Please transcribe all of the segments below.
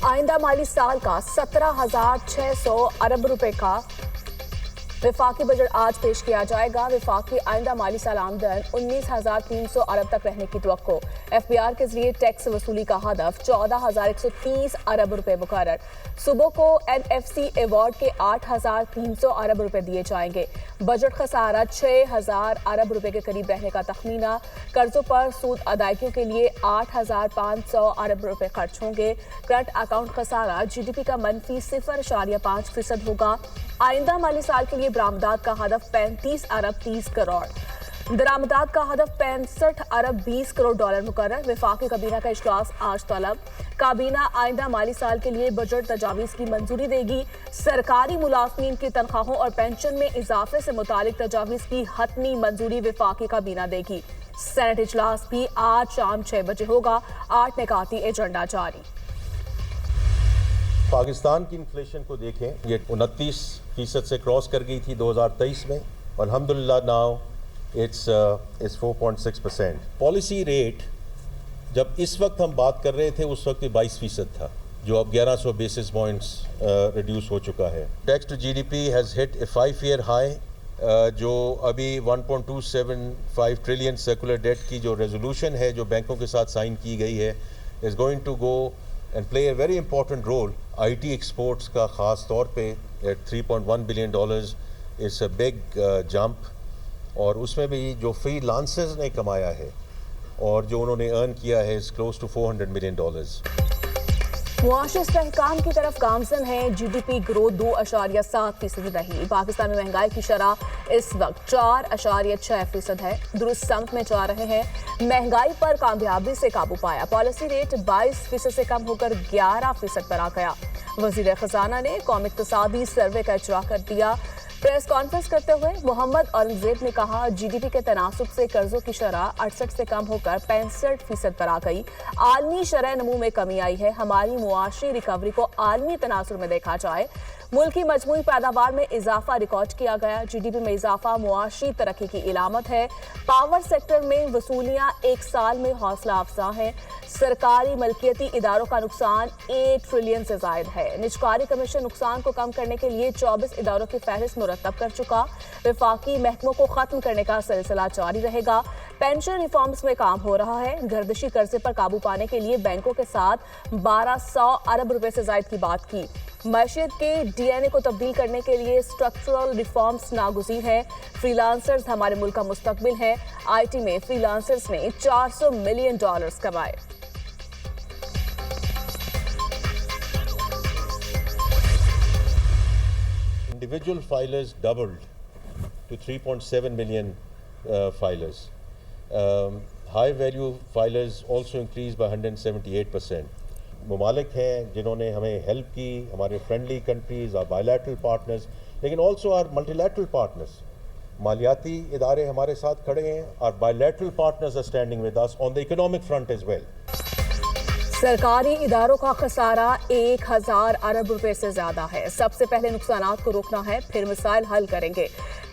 आइंदा माली साल का 17,600 अरब रुपए का वफाकी बजट आज पेश किया जाएगा। वफाकी आइंदा माली साल आमदन 19,300 अरब तक रहने की तवक्को। FBR के जरिए टैक्स वसूली का हदफ 14,130 अरब रुपए मुकर्रर। सूबों को NFC अवार्ड के 8,300 अरब रुपए दिए जाएंगे। बजट खसारा 6,000 अरब रुपए के करीब रहने का तखमीना। कर्जों पर सूद अदायगियों के लिए 8,500 अरब रुपए खर्च होंगे। करंट अकाउंट खसारा GDP का मनफी 0.5% होगा। आइंदा माली साल के लिए बरामदात का हदफ 35 अरब 30 करोड़। दरामदात का हदफ 65 अरब 20 करोड़ डॉलर मुकर्रर। वफाकी काबीना का इजलास आज तलब। काबीना आइंदा माली साल के लिए बजट तजावीज़ की मंजूरी देगी। सरकारी मुलाजमीन की तनख्वाहों और पेंशन में इजाफे से मुतालिक तजावीज़ की हतमी मंजूरी वफाकी काबीना देगी। सेनेट इजलास भी आज शाम 6 बजे होगा। 8 निकाती एजेंडा जारी। पाकिस्तान की इन्फ्लेशन को देखें, ये 29% से क्रॉस कर गई थी 2023 में और अल्हम्दुलिल्लाह नाउ इट्स 4.6%। पॉलिसी रेट जब इस वक्त हम बात कर रहे थे उस वक्त 22% था, जो अब 1100 बेसिस पॉइंट्स रिड्यूस हो चुका है। Tax to GDP has hit a 5-year high, जो अभी 1.275 ट्रिलियन सर्कुलर डेट की जो रेजोल्यूशन है जो बैंकों के साथ साइन की गई है is going to go and play a very important role. IT exports का ख़ास तौर पे at $3.1 billion is a big jump, और उसमें भी जो freelancers ने कमाया है और जो उन्होंने earn किया है is close to $400 million. मुआशी इस्तेहकाम की तरफ गामजन है। GDP ग्रोथ 2.7% रही। पाकिस्तान में महंगाई की शरह इस वक्त 4.6% है। दुरुस्त समत में जा रहे हैं। महंगाई पर कामयाबी से काबू पाया। पॉलिसी रेट 22% से कम होकर 11% पर आ गया। वजीर खजाना ने कौमी इक्तिसादी सर्वे का इजरा कर दिया। प्रेस कॉन्फ्रेंस करते हुए मोहम्मद औरंगजेब ने कहा, GDP के तनासुब से कर्जों की शरह 68 से कम होकर 65% पर आ गई। आलमी शरह नमू में कमी आई है। हमारी मुआशी रिकवरी को आलमी तनासुर में देखा जाए। मुल्क की मजमूई पैदावार में इजाफा रिकॉर्ड किया गया। GDP में इजाफा मुआशी तरक्की की इलामत है। पावर सेक्टर में वसूलियां एक साल में हौसला अफजा हैं। सरकारी मलकियती इदारों का नुकसान 1 ट्रिलियन से जायद है। निजकारी कमीशन नुकसान को कम करने के लिए 24 इदारों की फहरिस्त मुरतब कर चुका। वफाकी महकमों को खत्म करने का सिलसिला जारी रहेगा। पेंशन रिफॉर्म्स में काम हो रहा है। गर्दिशी कर्जे पर काबू पाने के लिए बैंकों के साथ 1200 अरब रुपए से जायद की बात की। मईशत के DNA को तब्दील करने के लिए स्ट्रक्चरल रिफॉर्म्स नागुज़ीर है। फ्रीलांसर्स हमारे मुल्क का मुस्तकबिल है। IT में फ्रीलांसर्स ने $400 मिलियन कमाए। Individual filers doubled to 3.7 million filers. High value filers also increased by 178%. ममालिक हैं जिन्होंने हमें हेल्प की, हमारे फ्रेंडली कंट्रीज़ और बायलैटरल पार्टनर्स, लेकिन ऑल्सो आर मल्टीलैटरल पार्टनर्स। मालियाती इदारे हमारे साथ खड़े हैं और bilateral partners are standing with us on the economic front as well. सरकारी इदारों का खसारा 1,000 अरब रुपए से ज्यादा है। सबसे पहले नुकसानात को रोकना है, फिर मसाइल हल करेंगे।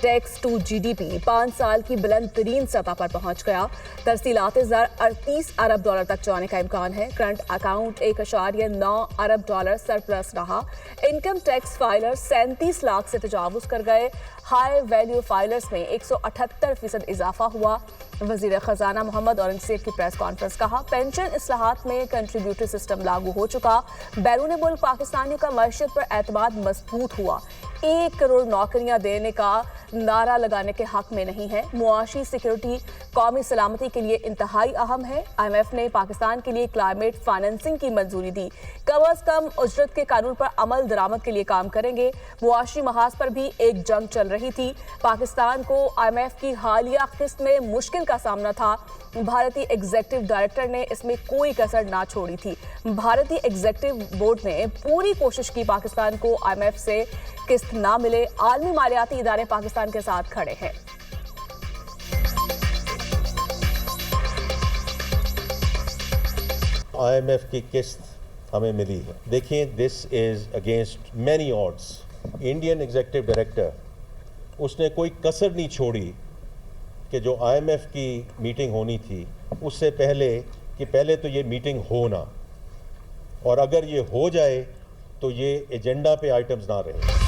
टैक्स टू GDP 5 साल की बुलंद तरीन सतह पर पहुंच गया। तरसीलात ज़र 38 अरब डॉलर तक जाने का इम्कान है। करंट अकाउंट 1.9 अरब डॉलर सरप्लस रहा। इनकम टैक्स फाइलर 37 लाख से तजावुज कर गए। हाई वैल्यू फाइलर्स में 178% इजाफा हुआ। वजीर खजाना मोहम्मद औरंगजेब की प्रेस कॉन्फ्रेंस कहा, पेंशन इस्लाहात में कंट्रीब्यूटरी सिस्टम लागू हो चुका। बैरून मुल्क पाकिस्तानियों का मईशत पर एतमाद मजबूत हुआ। 1 करोड़ नौकरियां देने का नारा लगाने के हक में नहीं है। मुआशी सिक्योरिटी कौमी सलामती के लिए इंतहाई अहम है। IMF ने पाकिस्तान के लिए क्लाइमेट फाइनेंसिंग की मंजूरी दी। कम अज कम उजरत के कानून पर अमल दरामद के लिए काम करेंगे। मुआशी महाज पर भी एक जंग चल रही थी। पाकिस्तान को IMF की हालिया किस्त में मुश्किल का सामना था। भारतीय एग्जीक्यूटिव डायरेक्टर ने इसमें कोई कसर ना छोड़ी थी। भारतीय एग्जीक्यूटिव बोर्ड ने पूरी कोशिश की पाकिस्तान को IMF से किस्त ना मिले। आलमी मालियाती इदारे पाकिस्तान के साथ खड़े हैं। IMF की किस्त हमें मिली है। देखिए, this is against many odds. Indian executive director, उसने कोई कसर नहीं छोड़ी कि जो IMF की मीटिंग होनी थी उससे पहले कि पहले तो ये मीटिंग हो ना, और अगर ये हो जाए तो ये एजेंडा पे आइटम्स ना रहे।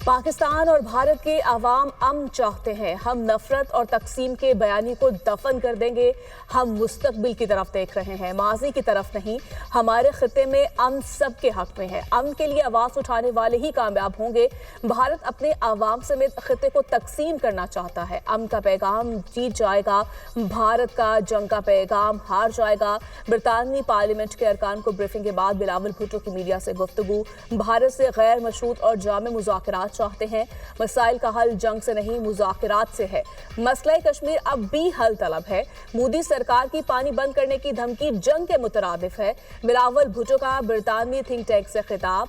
पाकिस्तान और भारत के अवाम अमन चाहते हैं। हम नफरत और तकसीम के बयानी को दफन कर देंगे। हम मुस्तकबिल की तरफ देख रहे हैं, माजी की तरफ नहीं। हमारे खिते में अमन सबके हक में है। अमन के लिए आवाज़ उठाने वाले ही कामयाब होंगे। भारत अपने अवाम समेत खिते को तकसीम करना चाहता है। अमन का पैगाम जीत जाएगा, भारत का जंग का पैगाम हार जाएगा। बरतानवी पार्लियामेंट के अरकान को ब्रीफिंग के बाद बिलावल भुट्टो की मीडिया से गुफ्तगू। भारत से गैर मशरूत और जामे मुज़ाकरात चाहते हैं। मसाइल का हल जंग से नहीं, मुज़ाकरात से है। मसला कश्मीर अब भी हल तलब है। मोदी सरकार की पानी बंद करने की धमकी जंग के मुतरादिफ है। बिलावल भुट्टो का बरतानवी थिंक टैंक से खिताब।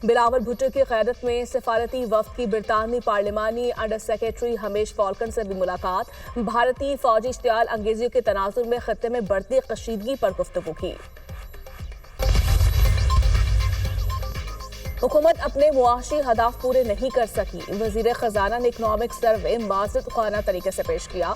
बिलावल भुट्टो की क़यादत में सफारती वफ़द की बरतानवी पार्लिमानी अंडर सेक्रेटरी हमेश फॉल्कन से भी मुलाकात। भारतीय फौजी इश्तियाल अंगेजियों के तनाजुर में खत्ते में बढ़ती कशीदगी पर गुफ्तगू की। हुकूमत अपने मुआशी हदाफ पूरे नहीं कर सकी। वज़ीर ख़जाना ने इकनॉमिक सर्वे माज़रत ख़ाना तरीके से पेश किया।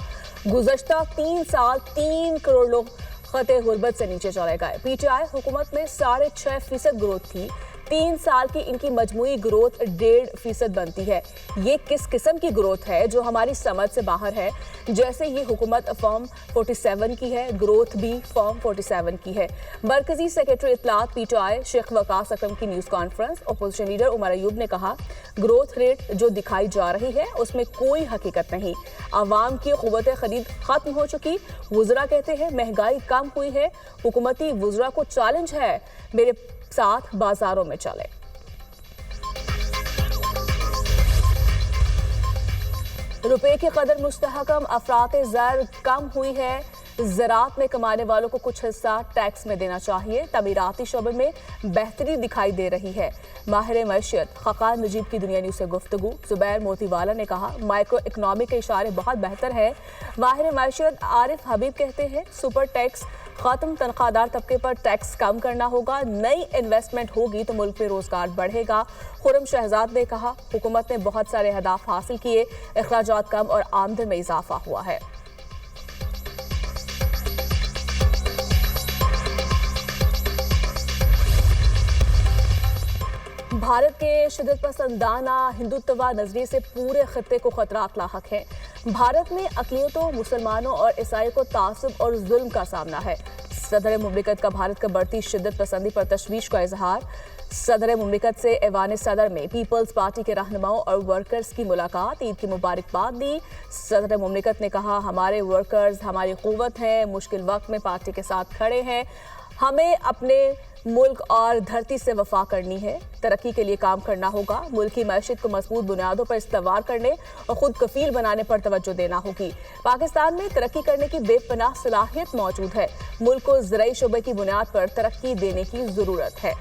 गुज़श्ता 3 साल 3 करोड़ लोग खते गुर्बत से नीचे चले गए। PTI हुकूमत में 6.5% ग्रोथ थी। 3 साल की इनकी मजमूई ग्रोथ 1.5% बनती है। ये किस किस्म की ग्रोथ है जो हमारी समझ से बाहर है। जैसे ये हुकूमत फॉर्म 47 की है, ग्रोथ भी फॉर्म 47 की है। मरकजी सेक्रेटरी इत्तलात PTI शेख वकास अकरम की news conference. Opposition leader Umar Ayub ने कहा, ग्रोथ रेट जो दिखाई जा रही है उसमें कोई हकीकत नहीं। आवाम की क़ुव्वत खरीद खत्म हो चुकी। वुज़रा कहते हैं महंगाई कम हुई है। हुकूमती वुज़रा को चैलेंज है, मेरे साथ बाजारों में चले। रुपए की कदर मुस्तहकम, अफराते ज़र कम हुई है। ज़राअत में कमाने वालों को कुछ हिस्सा टैक्स में देना चाहिए। तमीराती शोबे में बेहतरी दिखाई दे रही है। माहिर मैशियत खकान नजीब की दुनिया न्यूज़ से गुफ्तगू। जुबैर मोतीवाला ने कहा, माइक्रो इकनॉमी के इशारे बहुत बेहतर है। माहिर मैशियत आरिफ हबीब कहते हैं, सुपर टैक्स खत्म, तनख्वाहदार तबके पर टैक्स कम करना होगा। नई इन्वेस्टमेंट होगी तो मुल्क में रोजगार बढ़ेगा। खुरम शहजाद ने कहा, हुकूमत ने बहुत सारे हदाफ हासिल किए, अखराजात कम और आमदन में इजाफा हुआ है। भारत के शिद्दत पसंदाना हिंदुत्वा नजरिए से पूरे खत्ते को खतरात लाहक हैं। भारत में अक़लियतों, मुसलमानों और ईसाई को तासुब और जुल्म का सामना है। सदर मुमलिकत का भारत का बढ़ती शिद्दत पसंदी पर तशवीश का इजहार। सदर मुमलिकत से ऐवान सदर में पीपल्स पार्टी के रहनुमाओं और वर्कर्स की मुलाकात। ईद की मुबारकबाद दी। सदर मुमलिकत ने कहा, हमारे वर्कर्स हमारी क़ुव्वत हैं, मुश्किल वक्त में पार्टी के साथ खड़े हैं। हमें अपने मुल्क और धरती से वफा करनी है। तरक्की के लिए काम करना होगा। मुल्क की मैशियत को मजबूत बुनियादों पर इस्तवार करने और खुद कफील बनाने पर तवज्जो देना होगी। पाकिस्तान में तरक्की करने की बेपनाह सलाहियत मौजूद है। मुल्क को ज़राई शोबे की बुनियाद पर तरक्की देने की ज़रूरत है।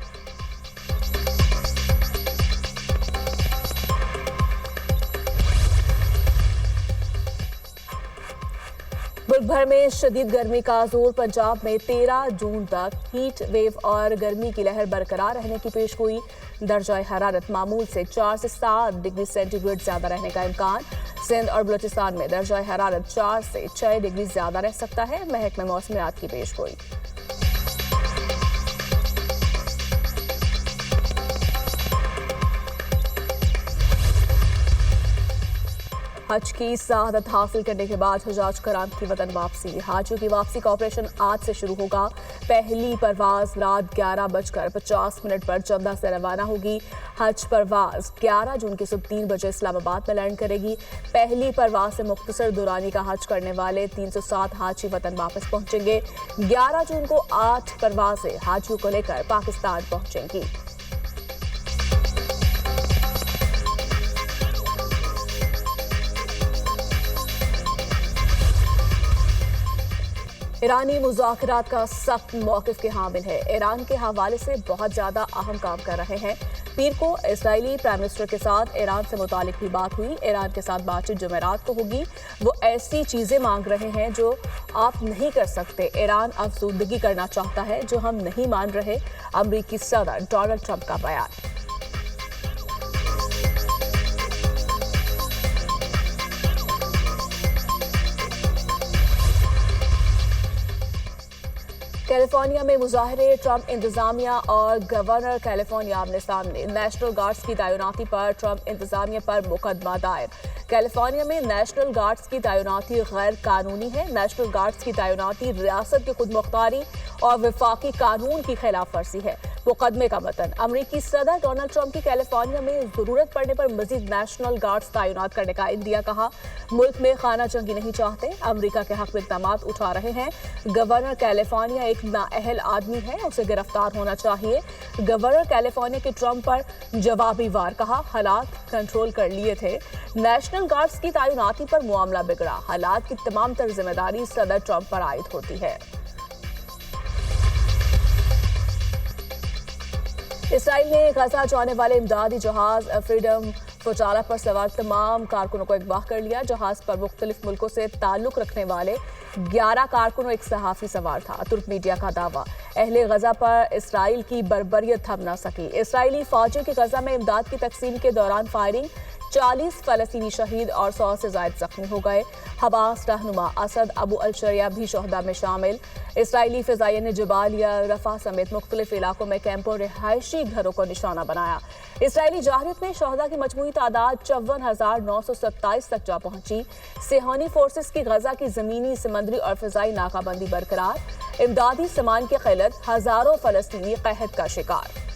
मुल्क भर में शदीद गर्मी का जोर। पंजाब में 13 जून तक हीट वेव और गर्मी की लहर बरकरार रहने की पेशगोई। दर्जा हरारत मामूल से 4 से 7 डिग्री सेंटीग्रेड ज्यादा रहने का इम्कान। सिंध और बलूचिस्तान में दर्जा हरारत 4 से 6 डिग्री ज्यादा रह सकता है। महकमा मौसमियात की पेशगोई। हज की सआदत हासिल करने के बाद हुज्जाज कराम की वतन वापसी। हाजियों की वापसी का ऑपरेशन आज से शुरू होगा। पहली परवाज रात 11:50 पर जद्दा से रवाना होगी। हज परवाज 11 जून की सुबह 3 बजे इस्लामाबाद में लैंड करेगी। पहली परवाज से मुख्तसर दुरानी का हज करने वाले 307 हाजी वतन वापस पहुंचेंगे। 11 जून को 8 परवाजें हाजियों को लेकर पाकिस्तान पहुंचेंगी। ईरानी मुज़ाकरात का सख्त मौक़िफ़ के हामिल है। ईरान के हवाले से बहुत ज़्यादा अहम काम कर रहे हैं। पीर को इस्राएली प्राइम मिनिस्टर के साथ ईरान से मुतालिक भी बात हुई। ईरान के साथ बातचीत जुमेरात को होगी। वो ऐसी चीज़ें मांग रहे हैं जो आप नहीं कर सकते। ईरान अफसुर्दगी करना चाहता है जो हम नहीं मान रहे। अमरीकी सदर डोनाल्ड ट्रंप का बयान। कैलिफोर्निया में मुजाहरे, ट्रंप इंतजामिया और गवर्नर कैलिफोर्निया आमने सामने। नेशनल गार्ड्स की तैनाती पर ट्रंप इंतजामिया पर मुकदमा दायर। कैलिफोर्निया में नेशनल गार्ड्स की तैनाती गैर कानूनी है। नेशनल गार्ड्स की तैनाती रियासत की खुद मुख्तारी और वफाकी कानून की खिलाफ वर्जी है। मुकदमे का मतन अमरीकी सदर डोनाल्ड ट्रंप की कैलिफोर्निया में जरूरत पड़ने पर मजीद नेशनल गार्ड्स तैनात करने का इंदिया कहा। मुल्क में खाना जंगी नहीं चाहते, अमरीका के हक में इक़दाम उठा रहे हैं। गवर्नर कैलिफोर्निया एक नाअहल आदमी है, उसे गिरफ्तार होना चाहिए। गवर्नर कैलिफोर्निया के ट्रंप पर जवाबी वार कहा, हालात कंट्रोल कर लिए थे। नेशनल गार्ड्स की तैनाती पर मामला बिगड़ा, हालात की तमाम तर जिम्मेदारी सदर ट्रंप पर आयद होती है। इसराइल ने गजा जाने वाले इमदादी जहाज फ्रीडम फुजारा पर सवार तमाम कारकुनों को अगवा कर लिया। जहाज पर मुख्तलिफ मुल्कों से ताल्लुक रखने वाले 11 कारकुनों एक सहाफ़ी सवार था। तुर्क मीडिया का दावा, अहले गजा पर इसराइल की बर्बरियत थम न सकी। इसराइली फौजों की गजा में इमदाद की तकसीम के दौरान फायरिंग, 40 फलस्तीनी शहीद और 100 से ज्यादा जख्मी हो गए। हमास रहनुमा असद अबू अल-शरिया भी शोहदा में शामिल। इसराइली फिजाइया ने जबालिया, रफा समेत मुख्तलिफ इलाकों में कैंपों, रिहायशी घरों को निशाना बनाया। इसराइली जाहिरियत में शोहदा की मजमूई तादाद 54,927 तक जा पहुंची। सेहानी फोर्सेस की गजा की जमीनी, समंदरी और फिजाई नाकाबंदी बरकरार। इमदादी सामान की किल्लत, हजारों फलस्तीनी कहत का शिकार।